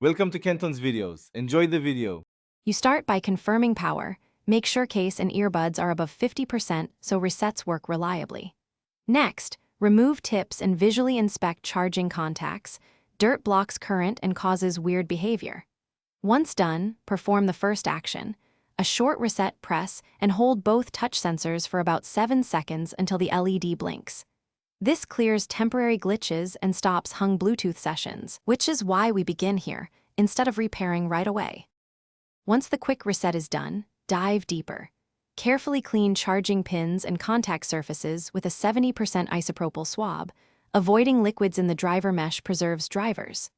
Welcome to Kenton's videos. Enjoy the video. You start by confirming power. Make sure case and earbuds are above 50% so resets work reliably. Next, remove tips and visually inspect charging contacts. Dirt blocks current and causes weird behavior. Once done, perform the first action. A short reset, press, and hold both touch sensors for about 7 seconds until the LED blinks. This clears temporary glitches and stops hung Bluetooth sessions, which is why we begin here, instead of repairing right away. Once the quick reset is done, dive deeper. Carefully clean charging pins and contact surfaces with a 70% isopropyl swab. Avoiding liquids in the driver mesh preserves drivers.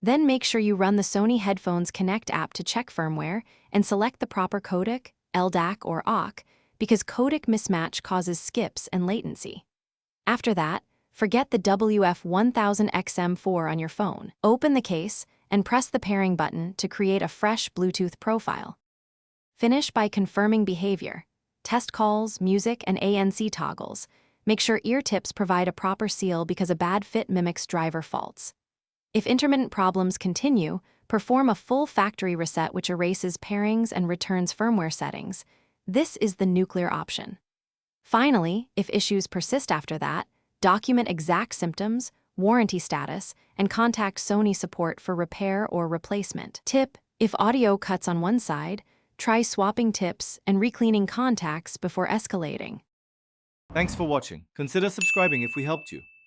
Then make sure you run the Sony Headphones Connect app to check firmware and select the proper codec, LDAC or AUC, because codec mismatch causes skips and latency. After that, forget the WF-1000XM4 on your phone. Open the case and press the pairing button to create a fresh Bluetooth profile. Finish by confirming behavior. Test calls, music, and ANC toggles. Make sure ear tips provide a proper seal because a bad fit mimics driver faults. If intermittent problems continue, perform a full factory reset which erases pairings and returns firmware settings. This is the nuclear option. Finally, if issues persist after that, document exact symptoms, warranty status, and contact Sony support for repair or replacement. Tip: if audio cuts on one side, try swapping tips and recleaning contacts before escalating. Thanks for watching. Consider subscribing if we helped you.